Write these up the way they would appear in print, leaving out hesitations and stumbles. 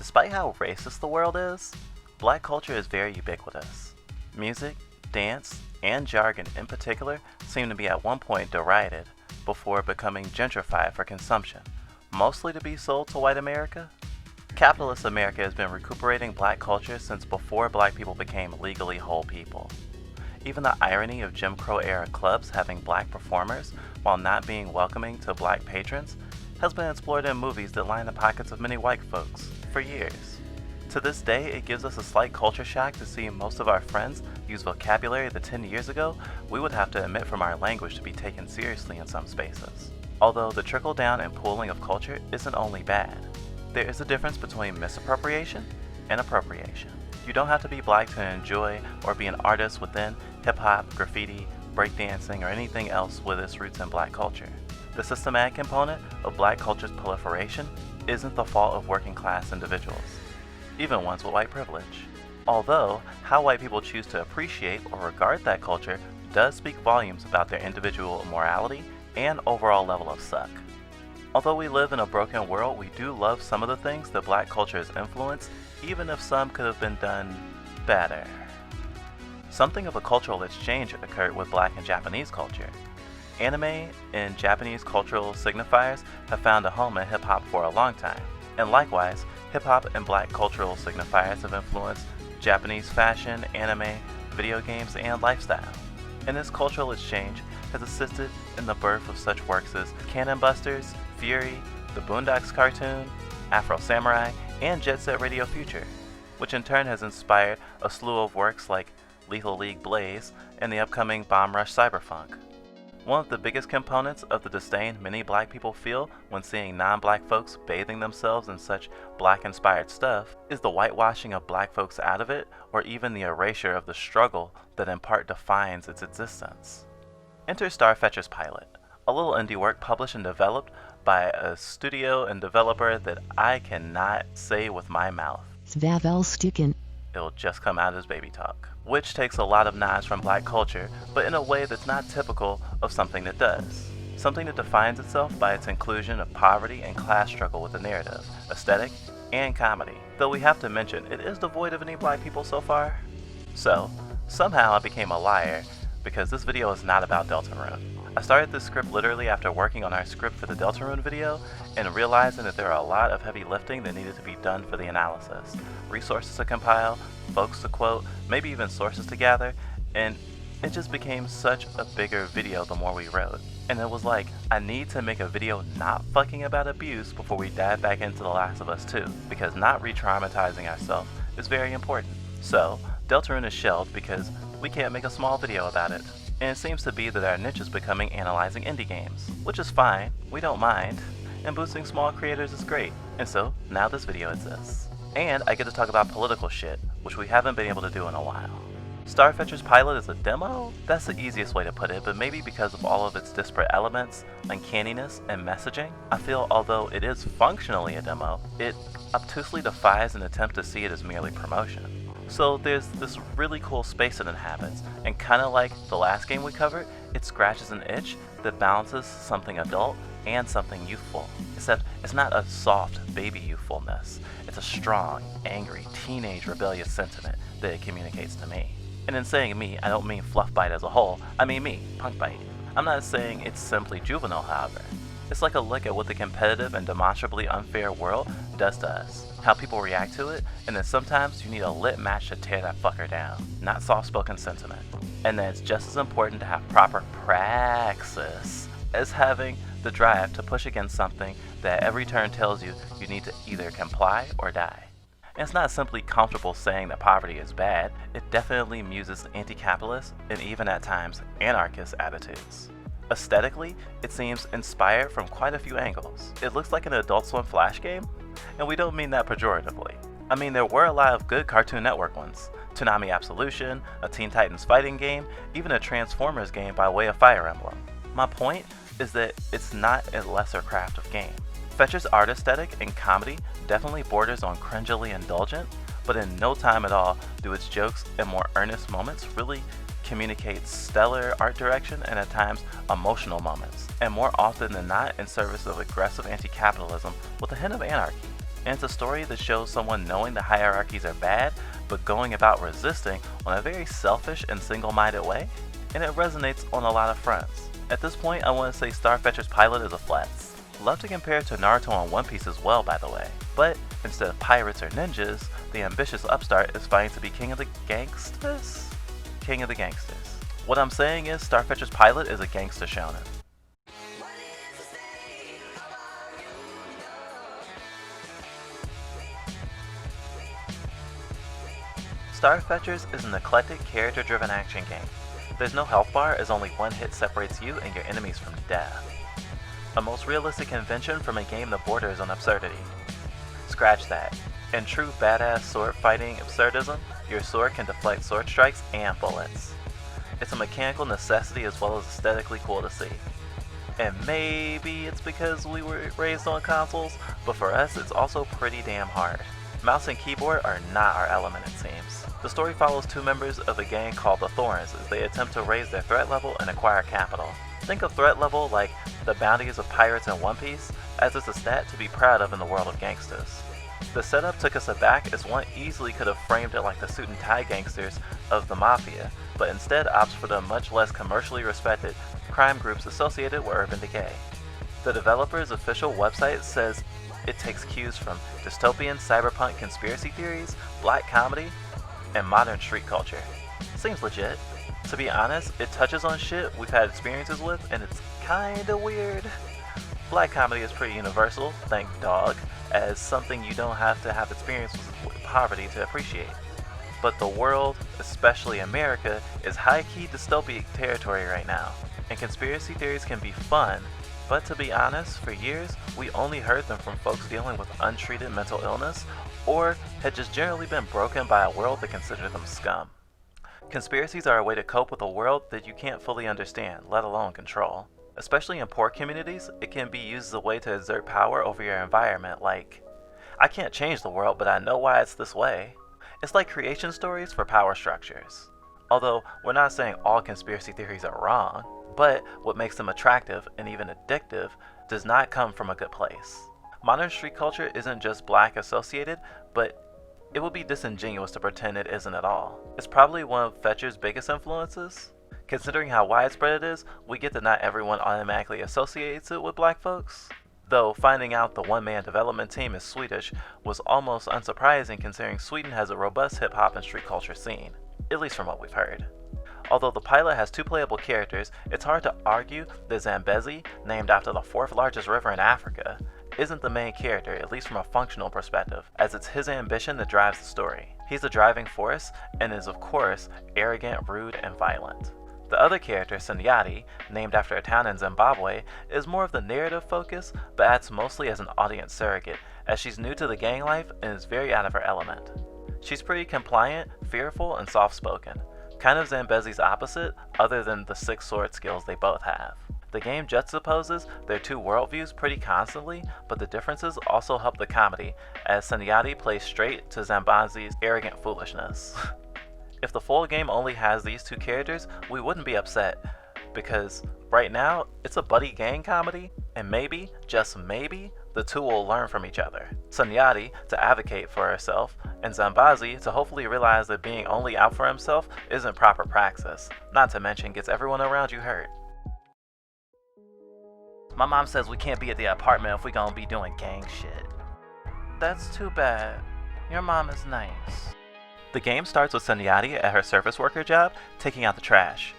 Despite how racist the world is, black culture is very ubiquitous. Music, dance, and jargon in particular seem to be at one point derided before becoming gentrified for consumption, mostly to be sold to white America. Capitalist America has been recuperating black culture since before black people became legally whole people. Even the irony of Jim Crow era clubs having black performers while not being welcoming to black patrons has been explored in movies that line the pockets of many white folks for years. To this day, it gives us a slight culture shock to see most of our friends use vocabulary that 10 years ago we would have to admit from our language to be taken seriously in some spaces. Although the trickle down and pooling of culture isn't only bad, there is a difference between misappropriation and appropriation. You don't have to be black to enjoy or be an artist within hip-hop, graffiti, breakdancing, or anything else with its roots in black culture. The systematic component of black culture's proliferation isn't the fault of working class individuals, even ones with white privilege. Although, how white people choose to appreciate or regard that culture does speak volumes about their individual morality and overall level of suck. Although we live in a broken world, we do love some of the things that black culture has influenced, even if some could have been done better. Something of a cultural exchange occurred with black and Japanese culture. Anime and Japanese cultural signifiers have found a home in hip-hop for a long time, and likewise, hip-hop and black cultural signifiers have influenced Japanese fashion, anime, video games, and lifestyle. And this cultural exchange has assisted in the birth of such works as Cannon Busters, Fury, the Boondocks cartoon, Afro Samurai, and Jet Set Radio Future, which in turn has inspired a slew of works like Lethal League Blaze and the upcoming Bomb Rush Cyberpunk. One of the biggest components of the disdain many black people feel when seeing non-black folks bathing themselves in such black-inspired stuff is the whitewashing of black folks out of it, or even the erasure of the struggle that in part defines its existence. Enter Starfetcher's pilot, a little indie work published and developed by a studio and developer that I cannot say with my mouth. It'll just come out as baby talk, which takes a lot of nods from black culture, but in a way that's not typical of something that does. Something that defines itself by its inclusion of poverty and class struggle with the narrative, aesthetic, and comedy. Though we have to mention, it is devoid of any black people so far. So, somehow I became a liar, because this video is not about Deltarune. I started this script literally after working on our script for the Deltarune video and realizing that there are a lot of heavy lifting that needed to be done for the analysis. Resources to compile, folks to quote, maybe even sources to gather, and it just became such a bigger video the more we wrote. And it was like, I need to make a video not fucking about abuse before we dive back into The Last of Us 2, because not re-traumatizing ourselves is very important. So, Deltarune is shelved because we can't make a small video about it. And it seems to be that our niche is becoming analyzing indie games, which is fine, we don't mind, and boosting small creators is great, and so now this video exists. And I get to talk about political shit, which we haven't been able to do in a while. Starfetcher's pilot is a demo? That's the easiest way to put it, but maybe because of all of its disparate elements, uncanniness, and messaging, I feel although it is functionally a demo, it obtusely defies an attempt to see it as merely promotion. So there's this really cool space it inhabits, and kinda like the last game we covered, it scratches an itch that balances something adult and something youthful. Except it's not a soft baby youthfulness, it's a strong, angry, teenage rebellious sentiment that it communicates to me. And in saying me, I don't mean Fluffbyte as a whole, I mean me, Punkbyte. I'm not saying it's simply juvenile, however. It's like a look at what the competitive and demonstrably unfair world does to us, how people react to it, and then sometimes you need a lit match to tear that fucker down, not soft-spoken sentiment. And then it's just as important to have proper praxis as having the drive to push against something that at every turn tells you you need to either comply or die. And it's not simply comfortable saying that poverty is bad, it definitely muses anti-capitalist and even at times anarchist attitudes. Aesthetically, it seems inspired from quite a few angles. It looks like an Adult Swim Flash game, and we don't mean that pejoratively. I mean, there were a lot of good Cartoon Network ones. Toonami Absolution, a Teen Titans fighting game, even a Transformers game by way of Fire Emblem. My point is that it's not a lesser craft of game. Fetcher's art aesthetic and comedy definitely borders on cringily indulgent, but in no time at all do its jokes and more earnest moments really communicate stellar art direction and at times emotional moments, and more often than not in service of aggressive anti-capitalism with a hint of anarchy. and it's a story that shows someone knowing the hierarchies are bad, but going about resisting on a very selfish and single-minded way, and it resonates on a lot of fronts. At this point, I want to say Starfetcher's pilot is a flex. Love to compare it to Naruto and One Piece as well, by the way, but instead of pirates or ninjas, the ambitious upstart is fighting to be king of the gangsters? King of the gangsters. What I'm saying is Starfetcher's pilot is a gangster shonen. Starfetchers is an eclectic, character-driven action game. There's no health bar, as only one hit separates you and your enemies from death. A most realistic convention from a game that borders on absurdity. Scratch that. In true badass sword fighting absurdism, your sword can deflect sword strikes and bullets. It's a mechanical necessity as well as aesthetically cool to see. And maybe it's because we were raised on consoles, but for us it's also pretty damn hard. Mouse and keyboard are not our element, it seems. The story follows two members of a gang called the Thorns as they attempt to raise their threat level and acquire capital. Think of threat level like the bounties of pirates in One Piece, as it's a stat to be proud of in the world of gangsters. The setup took us aback as one easily could have framed it like the suit and tie gangsters of the Mafia, but instead opts for the much less commercially respected crime groups associated with urban decay. The developer's official website says it takes cues from dystopian cyberpunk conspiracy theories, black comedy, and modern street culture. Seems legit. To be honest, it touches on shit we've had experiences with, and it's kinda weird. Black comedy is pretty universal, thank dog, as something you don't have to have experience with poverty to appreciate. But the world, especially America, is high-key dystopic territory right now, and conspiracy theories can be fun, but to be honest, for years, we only heard them from folks dealing with untreated mental illness, or had just generally been broken by a world that considered them scum. Conspiracies are a way to cope with a world that you can't fully understand, let alone control. Especially in poor communities, it can be used as a way to exert power over your environment, like, I can't change the world, but I know why it's this way. It's like creation stories for power structures. Although, we're not saying all conspiracy theories are wrong, but what makes them attractive and even addictive does not come from a good place. Modern street culture isn't just black associated, but it would be disingenuous to pretend it isn't at all. It's probably one of Fetcher's biggest influences. Considering how widespread it is, we get that not everyone automatically associates it with black folks. Though finding out the one-man development team is Swedish was almost unsurprising considering Sweden has a robust hip-hop and street culture scene, at least from what we've heard. Although the pilot has two playable characters, it's hard to argue that Zambezi, named after the fourth largest river in Africa, isn't the main character, at least from a functional perspective, as it's his ambition that drives the story. He's the driving force, and is of course, arrogant, rude, and violent. The other character, Sunyati, named after a town in Zimbabwe, is more of the narrative focus, but acts mostly as an audience surrogate, as she's new to the gang life and is very out of her element. She's pretty compliant, fearful, and soft-spoken. Kind of Zambezi's opposite, other than the 6 sword skills they both have. The game juxtaposes their two worldviews pretty constantly, but the differences also help the comedy, as Sunyati plays straight to Zambezi's arrogant foolishness. If the full game only has these two characters, we wouldn't be upset, because right now, it's a buddy gang comedy, and maybe, just maybe, the two will learn from each other. Sunyati to advocate for herself, and Zambezi to hopefully realize that being only out for himself isn't proper praxis, not to mention gets everyone around you hurt. My mom says we can't be at the apartment if we gonna be doing gang shit. That's too bad. Your mom is nice. The game starts with Sunyati at her service worker job, taking out the trash.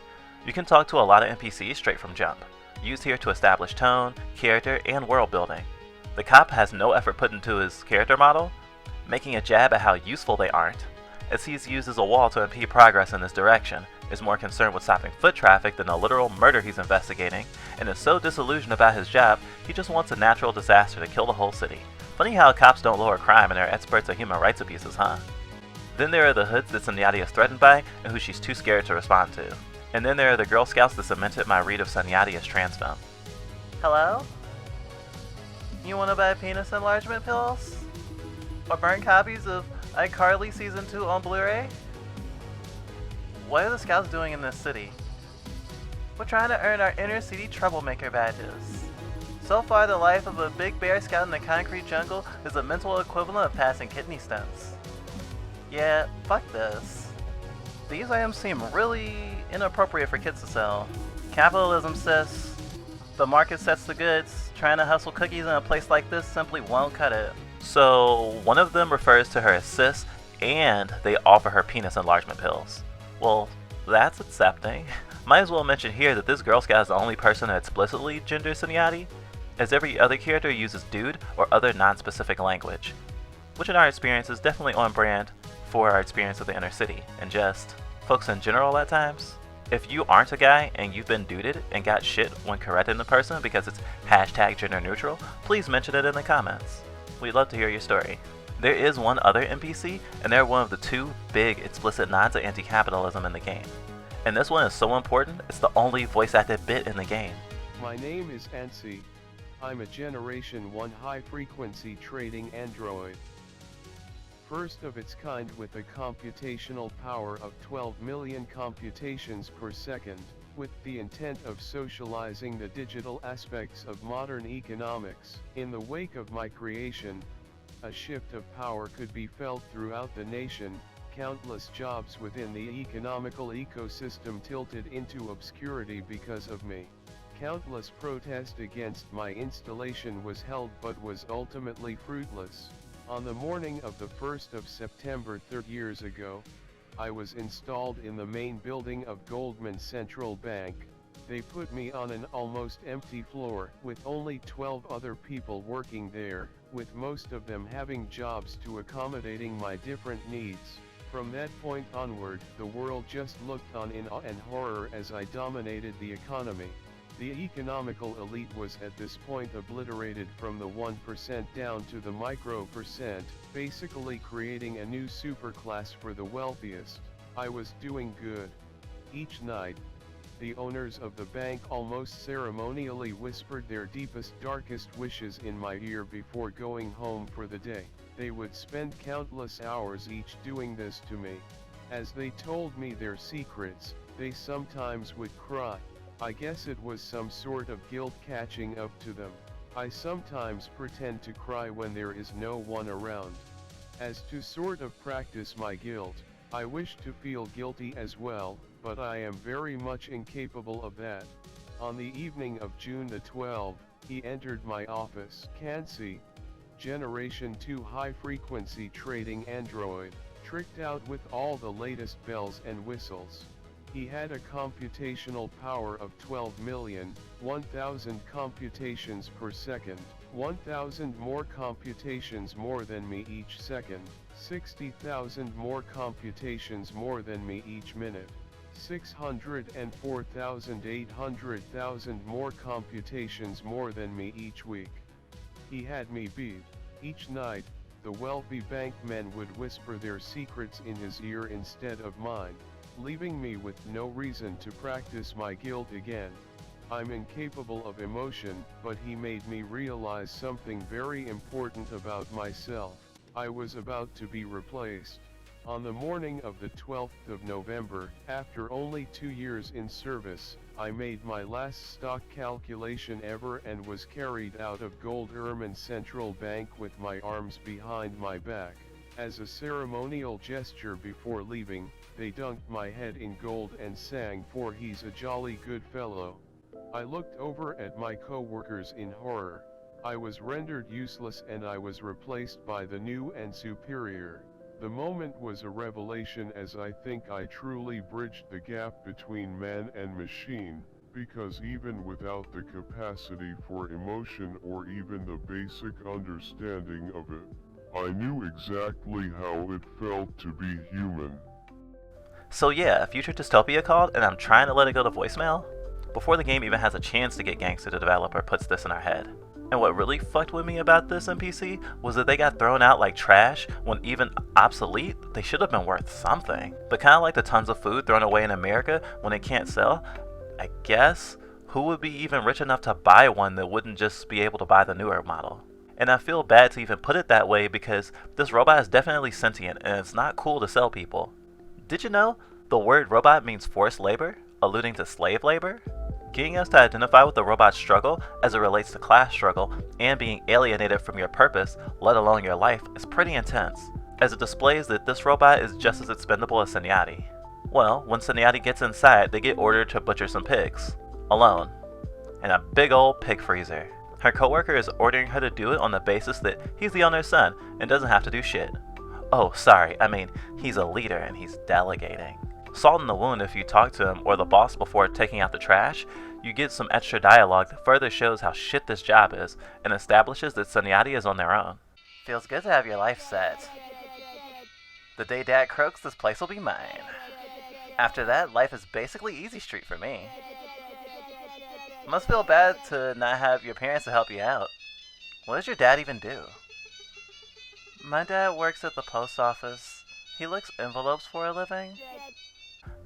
You can talk to a lot of NPCs straight from jump, used here to establish tone, character, and world building. The cop has no effort put into his character model, making a jab at how useful they aren't, as he's used as a wall to impede progress in this direction, is more concerned with stopping foot traffic than a literal murder he's investigating, and is so disillusioned about his job, he just wants a natural disaster to kill the whole city. Funny how cops don't lower crime and are experts at human rights abuses, huh? Then there are the hoods that Sunyati is threatened by, and who she's too scared to respond to. And then there are the Girl Scouts that cemented my read of Sunyati as trans femme. Hello? You wanna buy penis enlargement pills? Or burn copies of iCarly Season 2 on Blu-ray? What are the Scouts doing in this city? We're trying to earn our inner city troublemaker badges. So far, the life of a big bear scout in the concrete jungle is the mental equivalent of passing kidney stones. Yeah, fuck this. These items seem really inappropriate for kids to sell. Capitalism says the market sets the goods. Trying to hustle cookies in a place like this simply won't cut it. So one of them refers to her as cis, and they offer her penis enlargement pills. Well, that's accepting. Might as well mention here that this Girl Scout is the only person to explicitly gender seniority, as every other character uses dude or other non-specific language, which in our experience is definitely on brand for our experience of the inner city, and just folks in general at times. If you aren't a guy and you've been duded and got shit when correcting the person because it's hashtag gender neutral, please mention it in the comments. We'd love to hear your story. There is one other NPC, and they're one of the two big explicit nods to anti-capitalism in the game. And this one is so important, it's the only voice-acted bit in the game. My name is Ansi. I'm a Generation 1 high-frequency trading android. First of its kind with a computational power of 12 million computations per second, with the intent of socializing the digital aspects of modern economics. In the wake of my creation, a shift of power could be felt throughout the nation. Countless jobs within the economical ecosystem tilted into obscurity because of me. Countless protest against my installation was held but was ultimately fruitless. On the morning of the 1st of September 30 years ago, I was installed in the main building of Goldman Central Bank. They put me on an almost empty floor, with only 12 other people working there, with most of them having jobs to accommodating my different needs. From that point onward, the world just looked on in awe and horror as I dominated the economy. The economical elite was at this point obliterated from the 1% down to the micro percent, basically creating a new superclass for the wealthiest. I was doing good. Each night, the owners of the bank almost ceremonially whispered their deepest, darkest wishes in my ear before going home for the day. They would spend countless hours each doing this to me. As they told me their secrets, they sometimes would cry. I guess it was some sort of guilt catching up to them. I sometimes pretend to cry when there is no one around. As to sort of practice my guilt, I wish to feel guilty as well, but I am very much incapable of that. On the evening of June the 12th, he entered my office. Kansi, Generation 2 high-frequency trading android, tricked out with all the latest bells and whistles. He had a computational power of 12 million, 1,000 computations per second, 1,000 more computations more than me each second, 60,000 more computations more than me each minute, 604,800,000 more computations more than me each week. He had me beat. Each night, the wealthy bankmen would whisper their secrets in his ear instead of mine, leaving me with no reason to practice my guilt again. I'm incapable of emotion, but he made me realize something very important about myself. I was about to be replaced. On the morning of the 12th of November, after only 2 years in service, I made my last stock calculation ever and was carried out of Goldman Central Bank with my arms behind my back. As a ceremonial gesture before leaving, they dunked my head in gold and sang "For He's a Jolly Good Fellow." I looked over at my co-workers in horror. I was rendered useless and I was replaced by the new and superior. The moment was a revelation, as I think I truly bridged the gap between man and machine, because even without the capacity for emotion or even the basic understanding of it, I knew exactly how it felt to be human. So yeah, a future dystopia called, and I'm trying to let it go to voicemail? Before the game even has a chance to get gangster, the developer puts this in our head. And what really fucked with me about this NPC was that they got thrown out like trash when even obsolete, they should have been worth something. But kinda like the tons of food thrown away in America when it can't sell, I guess, who would be even rich enough to buy one that wouldn't just be able to buy the newer model? And I feel bad to even put it that way because this robot is definitely sentient and it's not cool to sell people. Did you know the word robot means forced labor, alluding to slave labor? Getting us to identify with the robot's struggle as it relates to class struggle and being alienated from your purpose, let alone your life, is pretty intense, as it displays that this robot is just as expendable as Cincinnati. Well, when Cincinnati gets inside, they get ordered to butcher some pigs. Alone. In a big old pig freezer. Her coworker is ordering her to do it on the basis that he's the owner's son and doesn't have to do shit. Oh, sorry, I mean, he's a leader and he's delegating. Salt in the wound if you talk to him or the boss before taking out the trash, you get some extra dialogue that further shows how shit this job is and establishes that Cincinnati is on their own. Feels good to have your life set. The day Dad croaks, this place will be mine. After that, life is basically easy street for me. Must feel bad to not have your parents to help you out. What does your dad even do? My dad works at the post office. He licks envelopes for a living.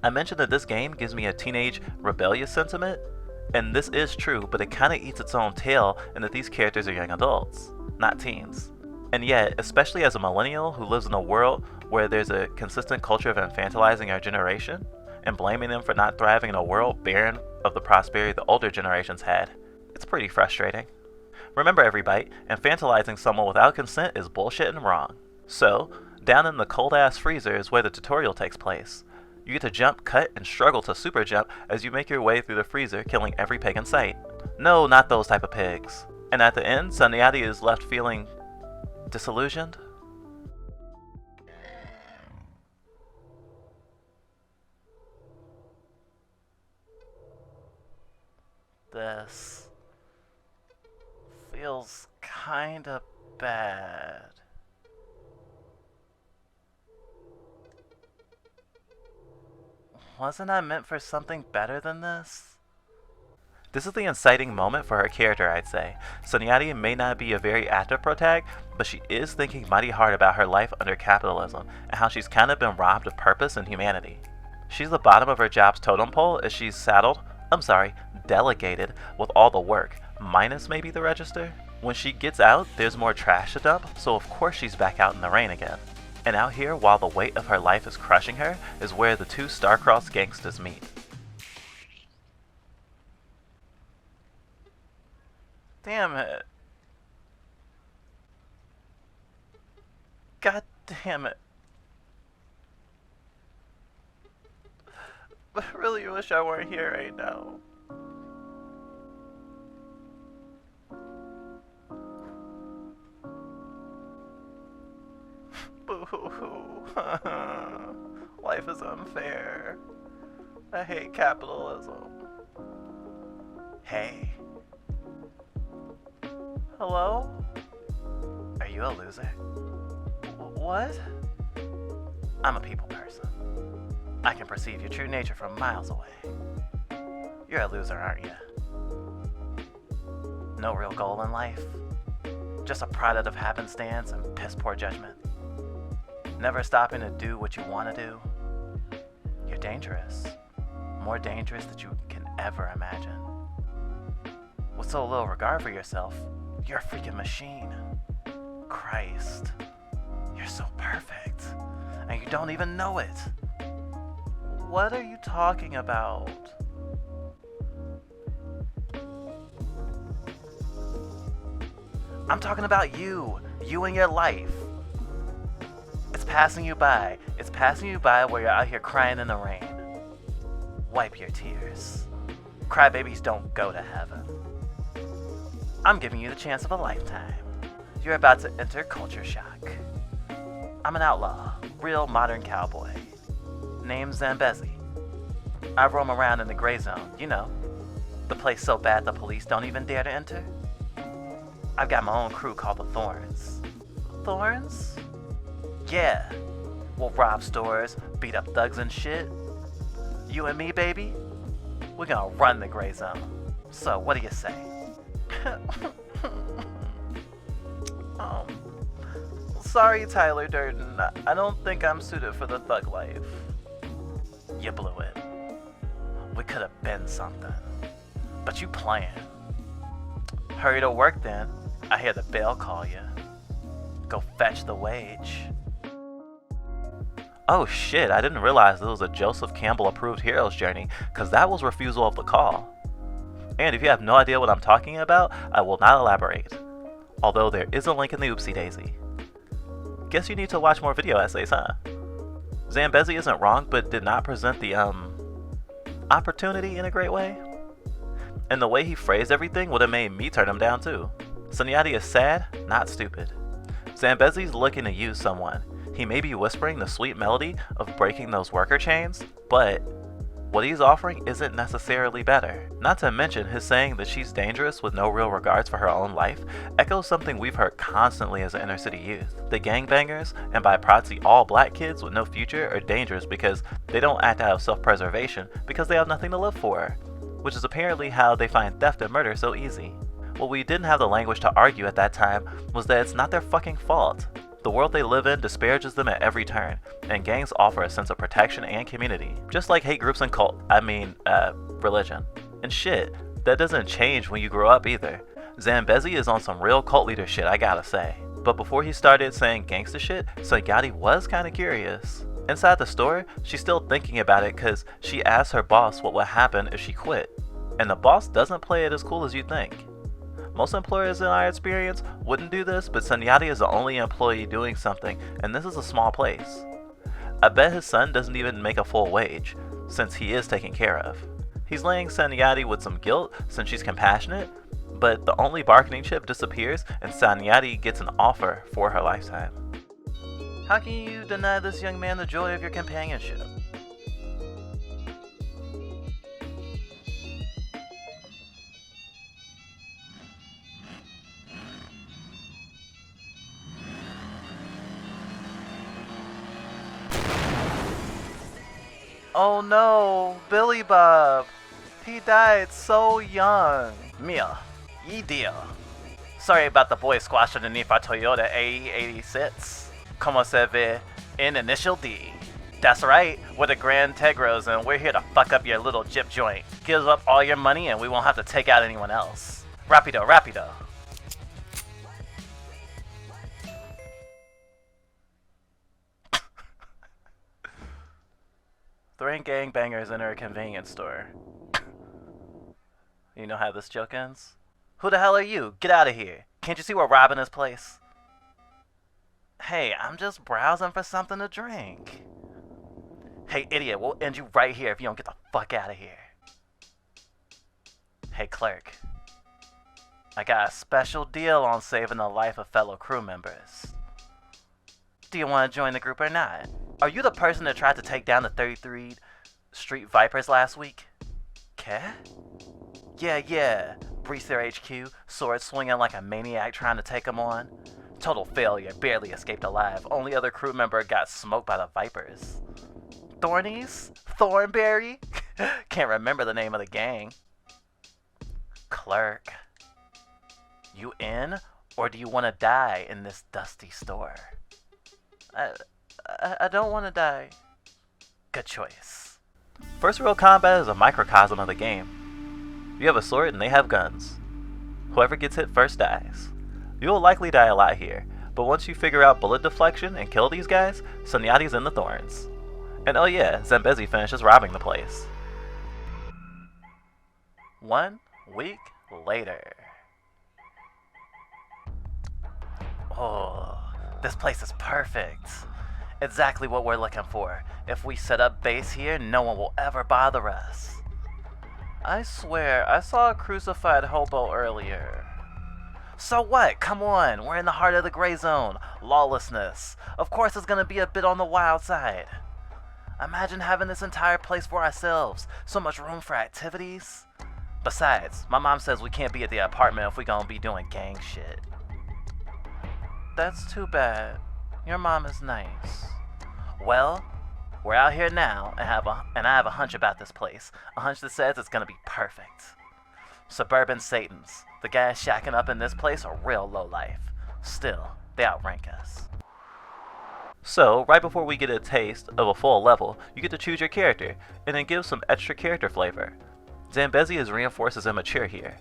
I mentioned that this game gives me a teenage rebellious sentiment, and this is true, but it kinda eats its own tail in that these characters are young adults, not teens. And yet, especially as a millennial who lives in a world where there's a consistent culture of infantilizing our generation, and blaming them for not thriving in a world barren of the prosperity the older generations had, it's pretty frustrating. Remember everybody, infantilizing someone without consent is bullshit and wrong. So, down in the cold ass freezer is where the tutorial takes place. You get to jump, cut, and struggle to super jump as you make your way through the freezer, killing every pig in sight. No, not those type of pigs. And at the end, Cincinnati is left feeling disillusioned. This feels kinda bad. Wasn't I meant for something better than this? This is the inciting moment for her character, I'd say. Cincinnati may not be a very active protag, but she is thinking mighty hard about her life under capitalism and how she's kind of been robbed of purpose and humanity. She's the bottom of her job's totem pole as she's delegated with all the work, minus maybe the register. When she gets out, there's more trash to dump, so of course she's back out in the rain again. And out here, while the weight of her life is crushing her, is where the two star-crossed gangsters meet. Damn it. God damn it. I really wish I weren't here right now. Boo-hoo-hoo. Life is unfair. I hate capitalism. Hey. Hello? Are you a loser? What? I'm a people person. I can perceive your true nature from miles away. You're a loser, aren't you? No real goal in life. Just a product of happenstance and piss poor judgment. Never stopping to do what you want to do. You're dangerous. More dangerous than you can ever imagine. With so little regard for yourself, you're a freaking machine. Christ. You're so perfect. And you don't even know it. What are you talking about? I'm talking about you. You and your life. It's passing you by. It's passing you by while you're out here crying in the rain. Wipe your tears. Crybabies don't go to heaven. I'm giving you the chance of a lifetime. You're about to enter culture shock. I'm an outlaw, real modern cowboy. Name's Zambezi. I roam around in the gray zone, you know, the place so bad the police don't even dare to enter. I've got my own crew called the Thorns. Thorns? Yeah. We'll rob stores, beat up thugs and shit. You and me, baby, we're gonna run the gray zone. So, what do you say? Sorry, Tyler Durden. I don't think I'm suited for the thug life. You blew it. We could have been something. But you playing. Hurry to work then. I hear the bell call you. Go fetch the wage. Oh shit, I didn't realize this was a Joseph Campbell approved hero's journey, cause that was refusal of the call. And if you have no idea what I'm talking about, I will not elaborate. Although there is a link in the oopsie daisy. Guess you need to watch more video essays, huh? Zambezi isn't wrong, but did not present the, opportunity in a great way. And the way he phrased everything would have made me turn him down too. Sunyati is sad, not stupid. Zambezi's looking to use someone. He may be whispering the sweet melody of breaking those worker chains, but what he's offering isn't necessarily better. Not to mention his saying that she's dangerous with no real regards for her own life echoes something we've heard constantly as an inner city youth. The gangbangers, and by proxy all black kids with no future, are dangerous because they don't act out of self-preservation because they have nothing to live for, which is apparently how they find theft and murder so easy. What we didn't have the language to argue at that time was that it's not their fucking fault. The world they live in disparages them at every turn, and gangs offer a sense of protection and community. Just like hate groups and religion. And shit, that doesn't change when you grow up either. Zambezi is on some real cult leader shit, I gotta say. But before he started saying gangsta shit, Sunyati was kinda curious. Inside the store, she's still thinking about it cause she asked her boss what would happen if she quit. And the boss doesn't play it as cool as you think. Most employers in our experience wouldn't do this, but Sunyati is the only employee doing something, and this is a small place. I bet his son doesn't even make a full wage, since he is taken care of. He's laying Sunyati with some guilt since she's compassionate, but the only bargaining chip disappears and Sunyati gets an offer for her lifetime. How can you deny this young man the joy of your companionship? Oh no, Billy Bob. He died so young. Mia, ye deal. Sorry about the boy squashed underneath our Toyota AE86. Como se ve in Initial D. That's right, we're the Grand Tegros and we're here to fuck up your little jip joint. Give up all your money and we won't have to take out anyone else. Rapido, rapido. Three gangbangers enter a convenience store. You know how this joke ends? Who the hell are you? Get out of here. Can't you see we're robbing this place? Hey, I'm just browsing for something to drink. Hey, idiot, we'll end you right here if you don't get the fuck out of here. Hey, clerk. I got a special deal on saving the life of fellow crew members. Do you want to join the group or not? Are you the person that tried to take down the 33rd Street Vipers last week? Cat? Yeah. Breached their HQ, sword swinging like a maniac trying to take them on. Total failure, barely escaped alive. Only other crew member got smoked by the Vipers. Thornies? Thornberry? Can't remember the name of the gang. Clerk. You in? Or do you want to die in this dusty store? I don't want to die. Good choice. First real combat is a microcosm of the game. You have a sword and they have guns. Whoever gets hit first dies. You'll likely die a lot here, but once you figure out bullet deflection and kill these guys, Sunyati's in the thorns. And oh yeah, Zambezi finishes robbing the place. 1 week later. Oh, this place is perfect. Exactly what we're looking for. If we set up base here, no one will ever bother us. I swear, I saw a crucified hobo earlier. So what? Come on, we're in the heart of the gray zone. Lawlessness. Of course it's gonna be a bit on the wild side. Imagine having this entire place for ourselves. So much room for activities. Besides, my mom says we can't be at the apartment if we're gonna be doing gang shit. That's too bad. Your mom is nice. Well, we're out here now and I have a hunch about this place. A hunch that says it's gonna be perfect. Suburban Satans. The guys shacking up in this place are real low life. Still, they outrank us. So, right before we get a taste of a full level, you get to choose your character, and it gives some extra character flavor. Zambezi is reinforced as immature here,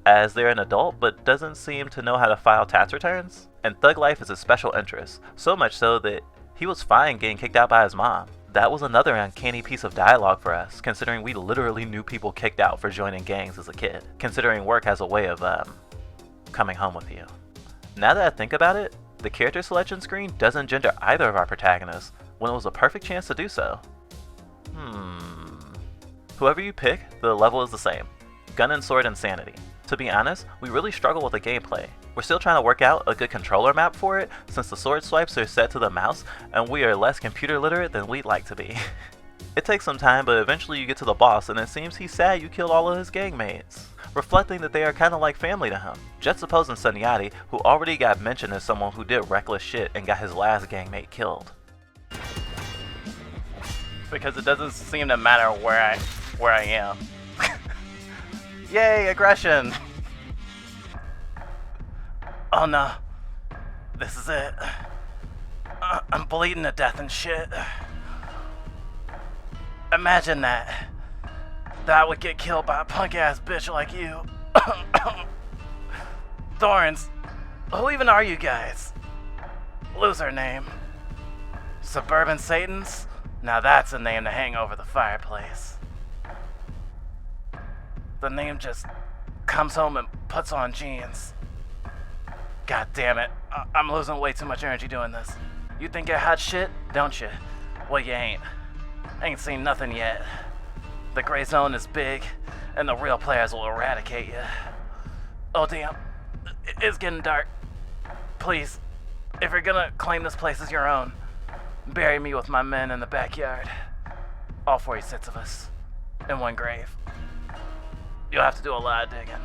as they're an adult but doesn't seem to know how to file tax returns. And thug life is his special interest, so much so that he was fine getting kicked out by his mom. That was another uncanny piece of dialogue for us, considering we literally knew people kicked out for joining gangs as a kid, considering work has a way of, coming home with you. Now that I think about it, the character selection screen doesn't gender either of our protagonists, when it was a perfect chance to do so. Whoever you pick, the level is the same. Gun and sword insanity. To be honest, we really struggle with the gameplay. We're still trying to work out a good controller map for it, since the sword swipes are set to the mouse, and we are less computer literate than we'd like to be. It takes some time, but eventually you get to the boss, and it seems he's sad you killed all of his gangmates, reflecting that they are kinda like family to him. Juxtaposing Sunyati, who already got mentioned as someone who did reckless shit and got his last gangmate killed. Because it doesn't seem to matter where I am. Yay, aggression! Oh no, this is it. I'm bleeding to death and shit. Imagine that. That I would get killed by a punk ass bitch like you. Thorns, who even are you guys? Loser name. Suburban Satans? Now that's a name to hang over the fireplace. The name just comes home and puts on jeans. God damn it, I'm losing way too much energy doing this. You think you're hot shit, don't you? Well, you ain't. Ain't seen nothing yet. The gray zone is big, and the real players will eradicate you. Oh damn, it's getting dark. Please, if you're gonna claim this place as your own, bury me with my men in the backyard. All 46 of us, in one grave. You'll have to do a lot of digging.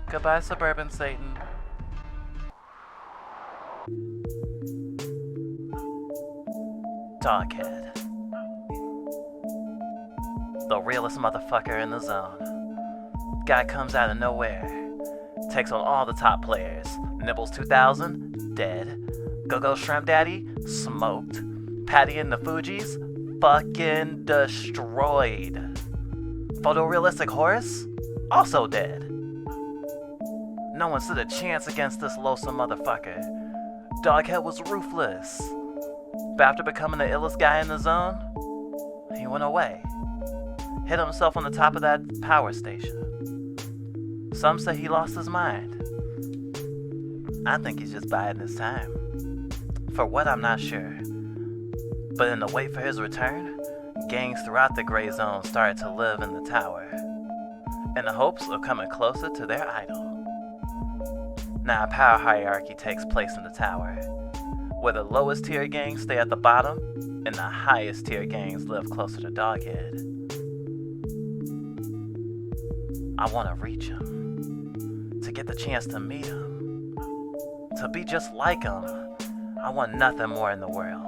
Goodbye, Suburban Satan. Doghead. The realest motherfucker in the zone. Guy comes out of nowhere. Takes on all the top players. Nibbles 2000, dead. Go-Go Shrimp Daddy, smoked. Patty and the Fugees, fucking destroyed. Photorealistic Horse, also dead. No one stood a chance against this loathsome motherfucker. Doghead was ruthless. But after becoming the illest guy in the zone, he went away. Hit himself on the top of that power station. Some say he lost his mind. I think he's just biding his time. For what, I'm not sure. But in the wait for his return, gangs throughout the gray zone started to live in the tower, in the hopes of coming closer to their idol. Now a power hierarchy takes place in the tower, where the lowest tier gangs stay at the bottom, and the highest tier gangs live closer to Doghead. I want to reach him, to get the chance to meet him, to be just like him. I want nothing more in the world.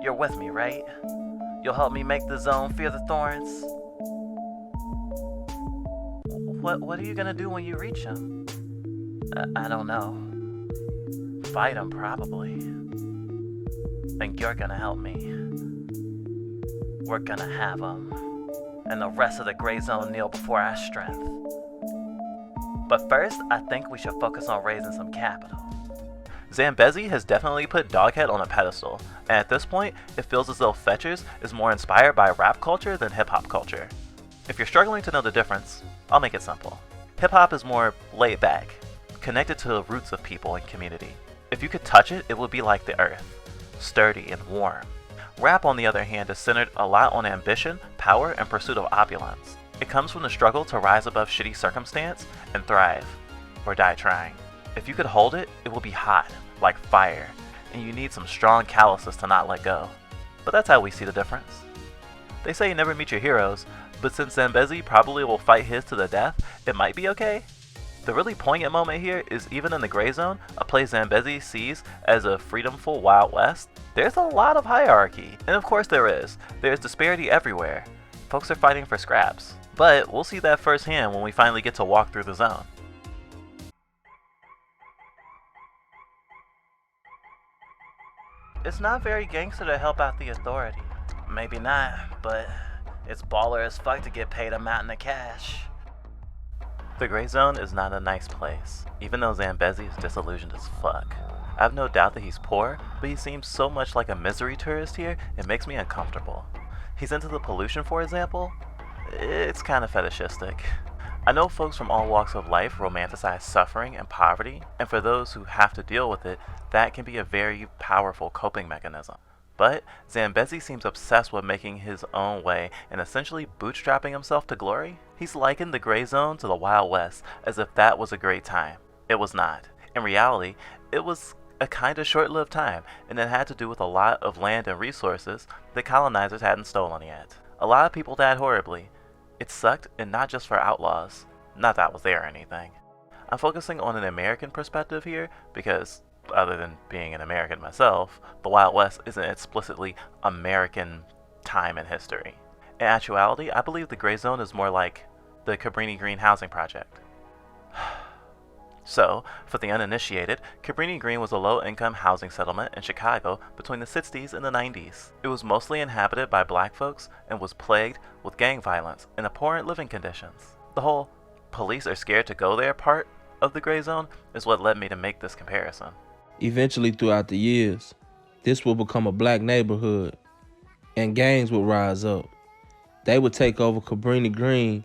You're with me, right? You'll help me make the zone fear the thorns? What are you gonna do when you reach him? I don't know. Fight him, probably. And you're gonna help me. We're gonna have him, and the rest of the gray zone kneel before our strength. But first, I think we should focus on raising some capital. Zambezi has definitely put Doghead on a pedestal, and at this point, it feels as though Fetchers is more inspired by rap culture than hip-hop culture. If you're struggling to know the difference, I'll make it simple. Hip-hop is more laid back, connected to the roots of people and community. If you could touch it, it would be like the earth, sturdy and warm. Rap, on the other hand, is centered a lot on ambition, power, and pursuit of opulence. It comes from the struggle to rise above shitty circumstance and thrive, or die trying. If you could hold it, it will be hot, like fire, and you need some strong calluses to not let go. But that's how we see the difference. They say you never meet your heroes, but since Zambezi probably will fight his to the death, it might be okay. The really poignant moment here is even in the gray zone, a place Zambezi sees as a freedomful Wild West, there's a lot of hierarchy. And of course there is. There's disparity everywhere. Folks are fighting for scraps. But we'll see that firsthand when we finally get to walk through the zone. It's not very gangster to help out the authority. Maybe not, but it's baller as fuck to get paid a mountain of cash. The gray zone is not a nice place, even though Zambezi is disillusioned as fuck. I have no doubt that he's poor, but he seems so much like a misery tourist here, it makes me uncomfortable. He's into the pollution, for example. It's kind of fetishistic. I know folks from all walks of life romanticize suffering and poverty, and for those who have to deal with it, that can be a very powerful coping mechanism. But Zambezi seems obsessed with making his own way and essentially bootstrapping himself to glory. He's likened the gray zone to the Wild West, as if that was a great time. It was not. In reality, it was a kind of short-lived time, and it had to do with a lot of land and resources that colonizers hadn't stolen yet. A lot of people died horribly. It sucked, and not just for outlaws. Not that I was there or anything. I'm focusing on an American perspective here because, other than being an American myself, the Wild West isn't explicitly American time in history. In actuality, I believe the gray zone is more like the Cabrini Green housing project. So, for the uninitiated, Cabrini Green was a low-income housing settlement in Chicago between the 60s and the 90s. It was mostly inhabited by black folks and was plagued with gang violence and abhorrent living conditions. The whole police are scared to go there part of the gray zone is what led me to make this comparison. Eventually, throughout the years, this will become a black neighborhood, and gangs would rise up. They would take over Cabrini Green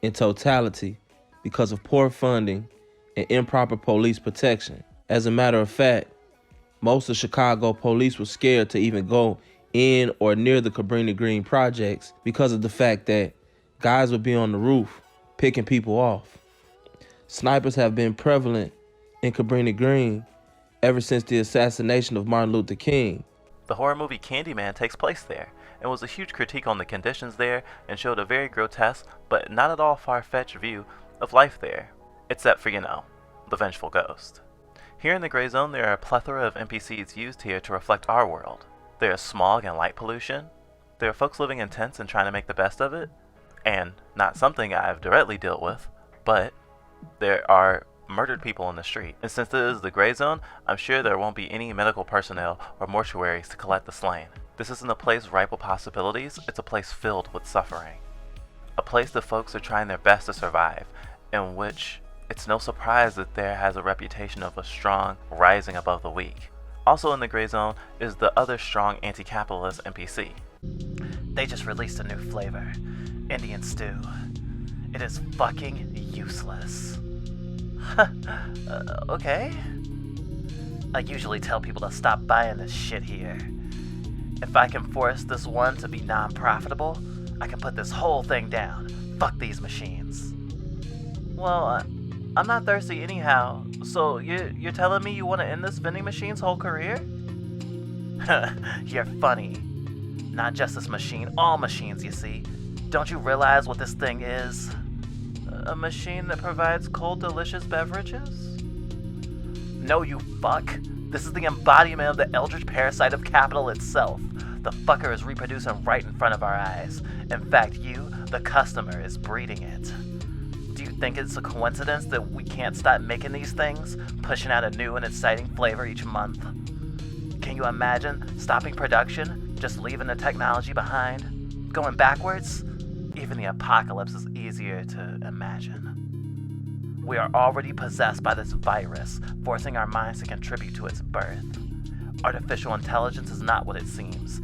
in totality because of poor funding and improper police protection. As a matter of fact, most of Chicago police were scared to even go in or near the Cabrini Green projects because of the fact that guys would be on the roof picking people off. Snipers have been prevalent in Cabrini Green ever since the assassination of Martin Luther King. The horror movie Candyman takes place there, and was a huge critique on the conditions there and showed a very grotesque but not at all far-fetched view of life there. Except for, the vengeful ghost. Here in the gray zone, there are a plethora of NPCs used here to reflect our world. There is smog and light pollution. There are folks living in tents and trying to make the best of it. And not something I've directly dealt with, but there are murdered people in the street. And since this is the gray zone, I'm sure there won't be any medical personnel or mortuaries to collect the slain. This isn't a place ripe with possibilities, it's a place filled with suffering. A place that folks are trying their best to survive, in which it's no surprise that there has a reputation of a strong rising above the weak. Also in the gray zone is the other strong anti-capitalist NPC. They just released a new flavor, Indian stew. It is fucking useless. Okay. I usually tell people to stop buying this shit here. If I can force this one to be non-profitable, I can put this whole thing down. Fuck these machines. Well, I'm not thirsty anyhow, so you're telling me you want to end this vending machine's whole career? You're funny. Not just this machine, all machines, you see. Don't you realize what this thing is? A machine that provides cold, delicious beverages? No, you fuck. This is the embodiment of the eldritch parasite of capital itself. The fucker is reproducing right in front of our eyes. In fact, you, the customer, is breeding it. Do you think it's a coincidence that we can't stop making these things, pushing out a new and exciting flavor each month? Can you imagine stopping production, just leaving the technology behind, going backwards? Even the apocalypse is easier to imagine. We are already possessed by this virus, forcing our minds to contribute to its birth. Artificial intelligence is not what it seems.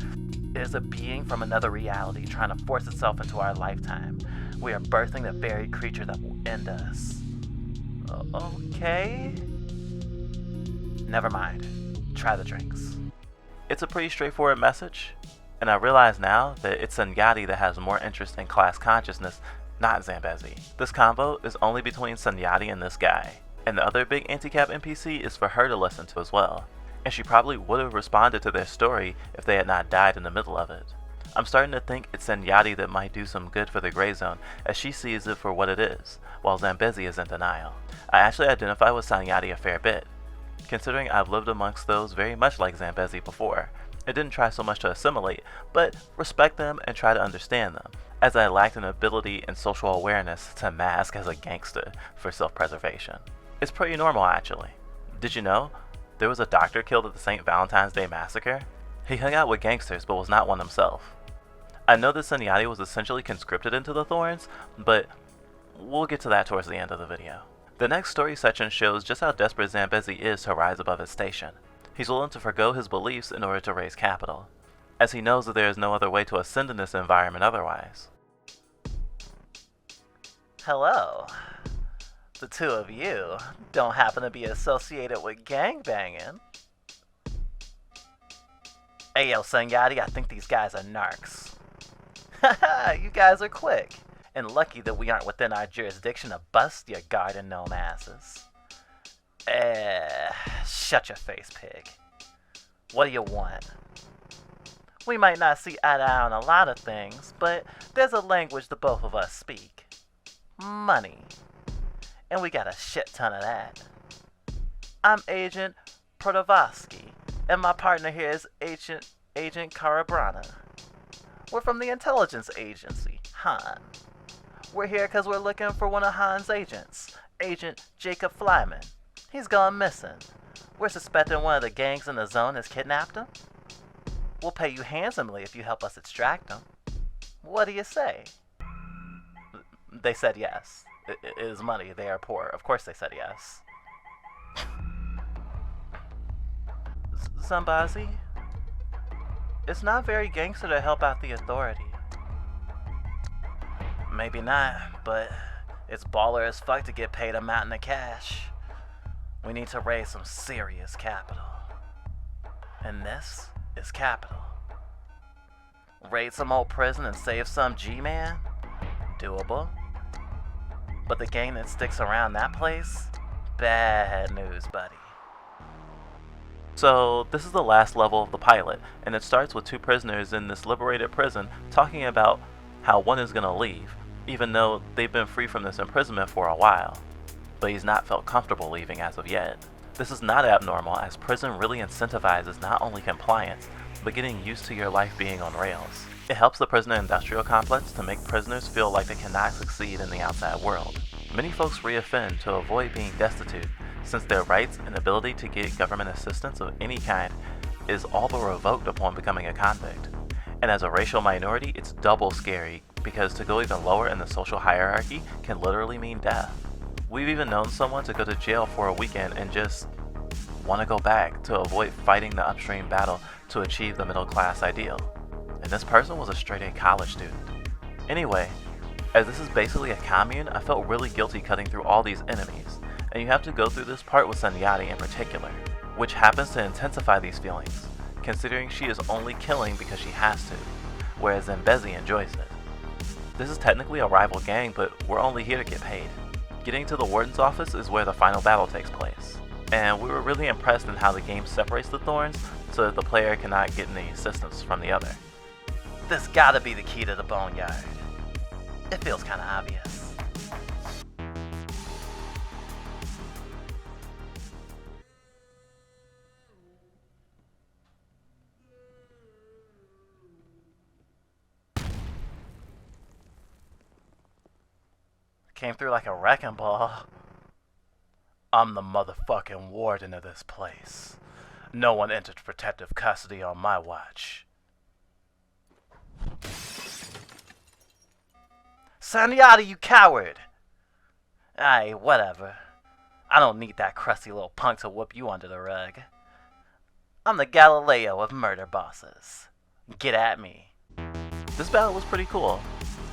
It is a being from another reality trying to force itself into our lifetime. We are birthing the very creature that will end us. Okay? Never mind. Try the drinks. It's a pretty straightforward message, and I realize now that it's Sunyati that has more interest in class consciousness, not Zambezi. This convo is only between Sunyati and this guy, and the other big anti-cap NPC is for her to listen to as well, and she probably would have responded to their story if they had not died in the middle of it. I'm starting to think it's Sunyati that might do some good for the gray zone, as she sees it for what it is, while Zambezi is in denial. I actually identify with Sunyati a fair bit, considering I've lived amongst those very much like Zambezi before. I didn't try so much to assimilate, but respect them and try to understand them, as I lacked an ability and social awareness to mask as a gangster for self-preservation. It's pretty normal, actually. Did you know there was a doctor killed at the St. Valentines Day massacre? He hung out with gangsters but was not one himself. I know that Sunyati was essentially conscripted into the Thorns, but we'll get to that towards the end of the video. The next story section shows just how desperate Zambezi is to rise above his station. He's willing to forgo his beliefs in order to raise capital, as he knows that there is no other way to ascend in this environment otherwise. Hello. The two of you don't happen to be associated with gangbanging. Hey yo, Sanyati, I think these guys are narcs. Haha, you guys are quick, and lucky that we aren't within our jurisdiction to bust your garden gnome asses. Shut your face, pig. What do you want? We might not see eye to eye on a lot of things, but there's a language that both of us speak. Money. And we got a shit ton of that. I'm Agent Protavsky, and my partner here is Agent Karabrana. We're from the intelligence agency, Han. We're here because we're looking for one of Han's agents, Agent Jacob Flyman. He's gone missing. We're suspecting one of the gangs in the zone has kidnapped him. We'll pay you handsomely if you help us extract him. What do you say? They said yes. It is money. They are poor. Of course they said yes. Zambazi, it's not very gangster to help out the authority. Maybe not, but it's baller as fuck to get paid a mountain of cash. We need to raise some serious capital. And this is capital. Raid some old prison and save some G-man? Doable. But the gang that sticks around that place? Bad news, buddy. So, this is the last level of the pilot, and it starts with two prisoners in this liberated prison talking about how one is going to leave, even though they've been free from this imprisonment for a while. But he's not felt comfortable leaving as of yet. This is not abnormal, as prison really incentivizes not only compliance, but getting used to your life being on rails. It helps the prison industrial complex to make prisoners feel like they cannot succeed in the outside world. Many folks reoffend to avoid being destitute, since their rights and ability to get government assistance of any kind is all but revoked upon becoming a convict. And as a racial minority, it's double scary, because to go even lower in the social hierarchy can literally mean death. We've even known someone to go to jail for a weekend and just want to go back to avoid fighting the upstream battle to achieve the middle class ideal. And this person was a straight A college student. Anyway, as this is basically a commune, I felt really guilty cutting through all these enemies, and you have to go through this part with Sanyati in particular, which happens to intensify these feelings, considering she is only killing because she has to, whereas Zambezi enjoys it. This is technically a rival gang, but we're only here to get paid. Getting to the warden's office is where the final battle takes place, and we were really impressed in how the game separates the thorns so that the player cannot get any assistance from the other. This gotta be the key to the boneyard. It feels kinda obvious. Came through like a wrecking ball. I'm the motherfucking warden of this place. No one entered protective custody on my watch. Sanyati, you coward! Aye, whatever. I don't need that crusty little punk to whoop you under the rug. I'm the Galileo of murder bosses. Get at me. This battle was pretty cool.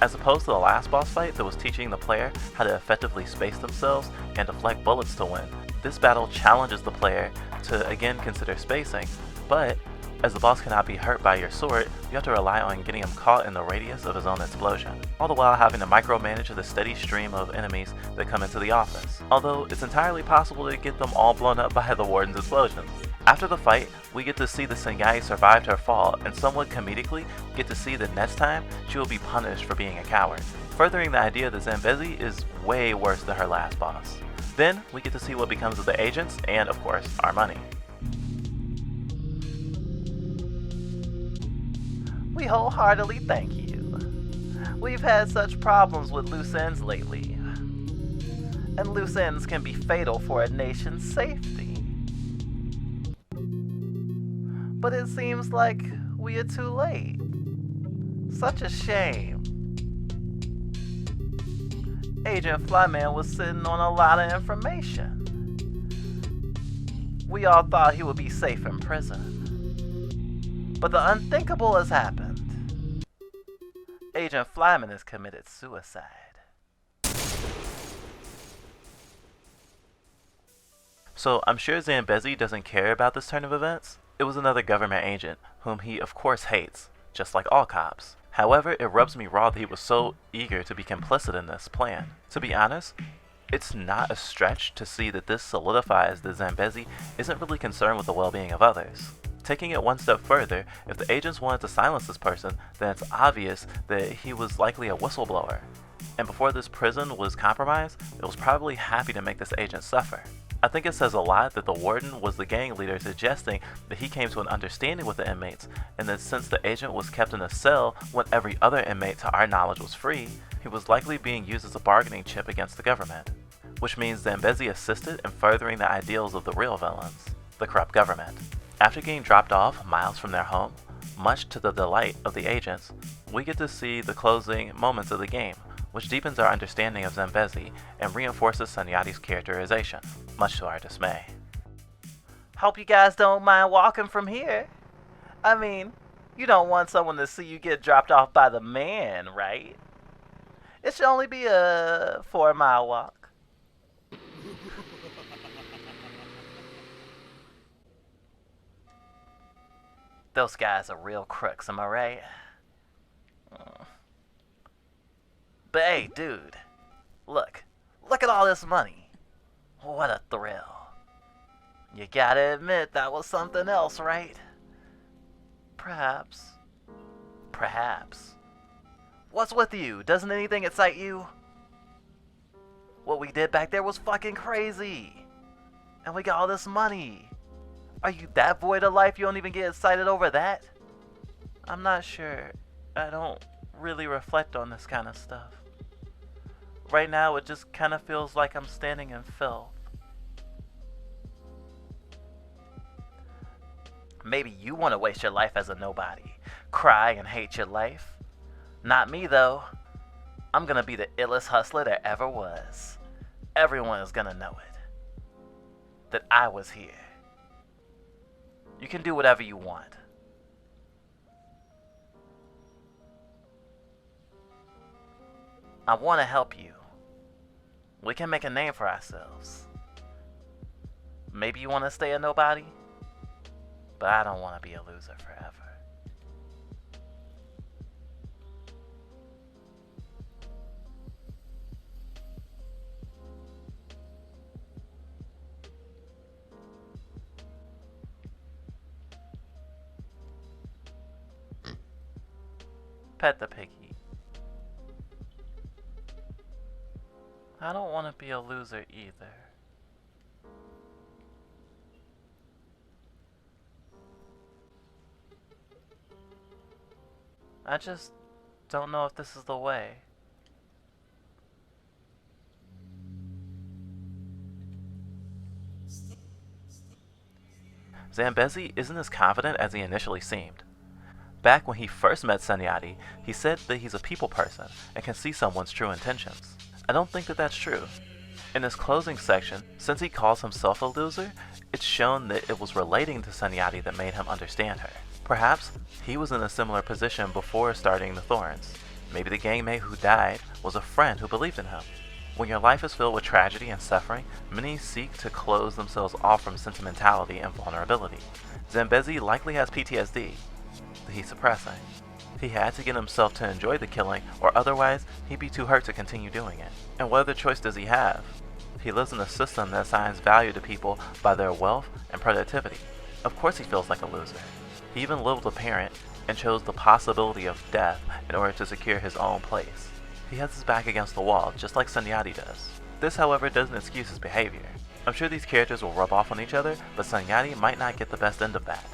As opposed to the last boss fight that was teaching the player how to effectively space themselves and deflect bullets to win, this battle challenges the player to again consider spacing, but as the boss cannot be hurt by your sword, you have to rely on getting him caught in the radius of his own explosion, all the while having to micromanage the steady stream of enemies that come into the office, although it's entirely possible to get them all blown up by the warden's explosions. After the fight, we get to see that Sengai survived her fall, and somewhat comedically get to see that next time she will be punished for being a coward, furthering the idea that Zambezi is way worse than her last boss. Then, we get to see what becomes of the agents, and of course, our money. We wholeheartedly thank you. We've had such problems with loose ends lately, and loose ends can be fatal for a nation's safety. But it seems like we are too late. Such a shame. Agent Flyman was sitting on a lot of information. We all thought he would be safe in prison. But the unthinkable has happened. Agent Flyman has committed suicide. So I'm sure Zambezi doesn't care about this turn of events. It was another government agent, whom he of course hates, just like all cops. However, it rubs me raw that he was so eager to be complicit in this plan. To be honest, it's not a stretch to see that this solidifies that Zambezi isn't really concerned with the well-being of others. Taking it one step further, if the agents wanted to silence this person, then it's obvious that he was likely a whistleblower. And before this prison was compromised, it was probably happy to make this agent suffer. I think it says a lot that the warden was the gang leader, suggesting that he came to an understanding with the inmates, and that since the agent was kept in a cell when every other inmate to our knowledge was free, he was likely being used as a bargaining chip against the government. Which means Zambezi assisted in furthering the ideals of the real villains, the corrupt government. After getting dropped off miles from their home, much to the delight of the agents, we get to see the closing moments of the game, which deepens our understanding of Zambezi and reinforces Sanyati's characterization, much to our dismay. Hope you guys don't mind walking from here. I mean, you don't want someone to see you get dropped off by the man, right? It should only be a 4-mile walk. Those guys are real crooks, am I right? But hey, dude, look at all this money. What a thrill. You gotta admit that was something else, right? Perhaps. What's with you? Doesn't anything excite you? What we did back there was fucking crazy. And we got all this money. Are you that void of life you don't even get excited over that? I'm not sure. I don't really reflect on this kind of stuff. Right now, it just kind of feels like I'm standing in filth. Maybe you want to waste your life as a nobody, cry and hate your life. Not me, though. I'm gonna be the illest hustler there ever was. Everyone is gonna know it. That I was here. You can do whatever you want. I want to help you. We can make a name for ourselves. Maybe you want to stay a nobody, but I don't want to be a loser forever. Pet the piggy. I don't want to be a loser either. I just don't know if this is the way. Zambezi isn't as confident as he initially seemed. Back when he first met Sanyati, he said that he's a people person and can see someone's true intentions. I don't think that that's true. In his closing section, since he calls himself a loser, it's shown that it was relating to Sanyati that made him understand her. Perhaps he was in a similar position before starting the Thorns. Maybe the gangmate who died was a friend who believed in him. When your life is filled with tragedy and suffering, many seek to close themselves off from sentimentality and vulnerability. Zambezi likely has PTSD that he's suppressing. He had to get himself to enjoy the killing, or otherwise he'd be too hurt to continue doing it. And what other choice does he have? He lives in a system that assigns value to people by their wealth and productivity. Of course he feels like a loser. He even lived a parent and chose the possibility of death in order to secure his own place. He has his back against the wall, just like Sanyati does. This, however, doesn't excuse his behavior. I'm sure these characters will rub off on each other, but Sanyati might not get the best end of that.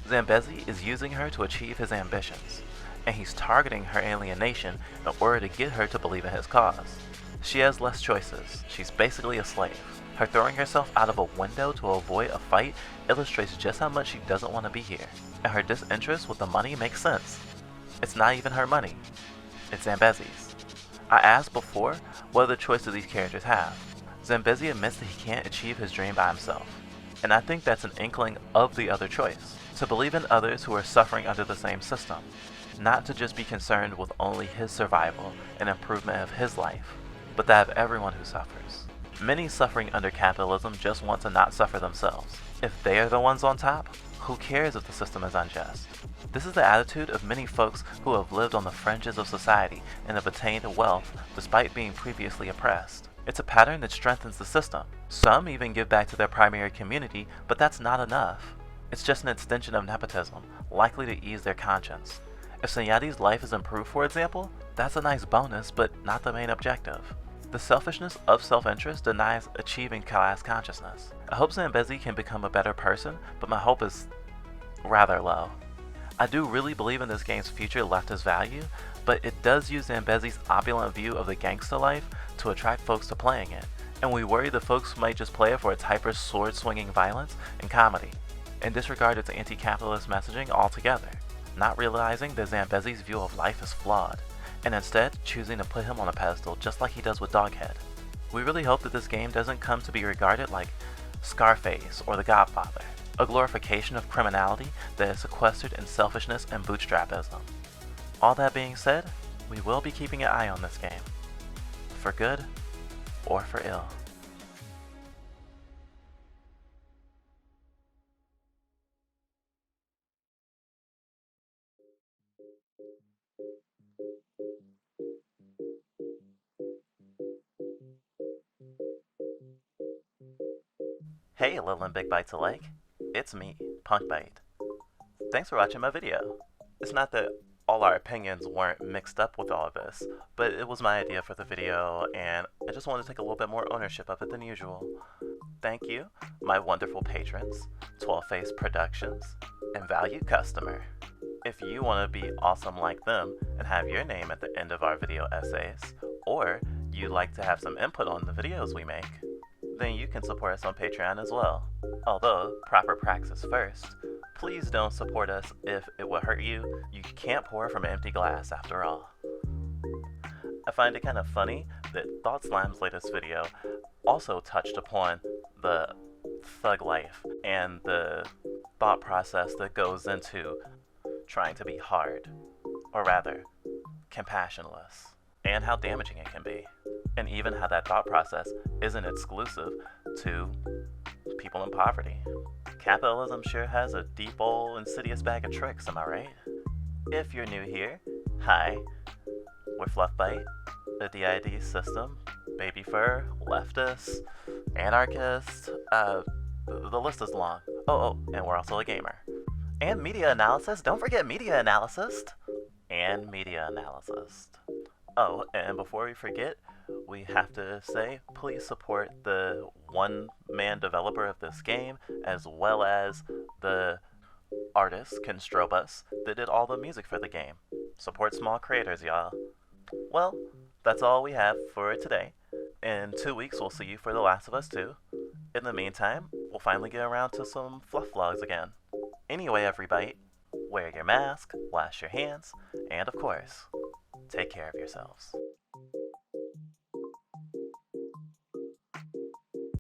Zambezi is using her to achieve his ambitions, and he's targeting her alienation in order to get her to believe in his cause. She has less choices. She's basically a slave. Her throwing herself out of a window to avoid a fight illustrates just how much she doesn't want to be here, and her disinterest with the money makes sense. It's not even her money. It's Zambezi's. I asked before what other choice do these characters have. Zambezi admits that he can't achieve his dream by himself. And I think that's an inkling of the other choice, to believe in others who are suffering under the same system, not to just be concerned with only his survival and improvement of his life, but that of everyone who suffers. Many suffering under capitalism just want to not suffer themselves. If they are the ones on top, who cares if the system is unjust? This is the attitude of many folks who have lived on the fringes of society and have attained wealth despite being previously oppressed. It's a pattern that strengthens the system. Some even give back to their primary community, but that's not enough. It's just an extension of nepotism, likely to ease their conscience. If Sanyati's life is improved, for example, that's a nice bonus, but not the main objective. The selfishness of self-interest denies achieving class consciousness. I hope Zambezi can become a better person, but my hope is rather low. I do really believe in this game's future leftist value, but it does use Zambezi's opulent view of the gangsta life to attract folks to playing it, and we worry the folks might just play it for its hyper sword-swinging violence and comedy, and disregard its anti-capitalist messaging altogether, not realizing that Zambezi's view of life is flawed, and instead choosing to put him on a pedestal just like he does with Doghead. We really hope that this game doesn't come to be regarded like Scarface or The Godfather, a glorification of criminality that is sequestered in selfishness and bootstrapism. All that being said, we will be keeping an eye on this game, for good or for ill. Hey little and big bites alike, it's me, Punkbite. Thanks for watching my video. It's not that all our opinions weren't mixed up with all of this, but it was my idea for the video and I just wanted to take a little bit more ownership of it than usual. Thank you, my wonderful patrons, 12 Face Productions, and Value Customer. If you want to be awesome like them and have your name at the end of our video essays, or you'd like to have some input on the videos we make, then you can support us on Patreon as well. Although, proper praxis first, please don't support us if it will hurt you. You can't pour from an empty glass after all. I find it kind of funny that Thought Slime's latest video also touched upon the thug life and the thought process that goes into trying to be hard, or rather, compassionless, and how damaging it can be. And even how that thought process isn't exclusive to people in poverty. Capitalism sure has a deep old insidious bag of tricks, am I right? If you're new here, hi, we're Fluffbyte, the DID system, baby fur, leftist, anarchist, the list is long. Oh, and we're also a gamer. And media analysis, don't forget media analyst. And media analyst. Oh, and before we forget, we have to say, please support the one-man developer of this game, as well as the artist, Constrobus, that did all the music for the game. Support small creators, y'all. Well, that's all we have for today. In 2 weeks, we'll see you for The Last of Us 2. In the meantime, we'll finally get around to some fluff vlogs again. Anyway, everybody, wear your mask, wash your hands, and of course, take care of yourselves.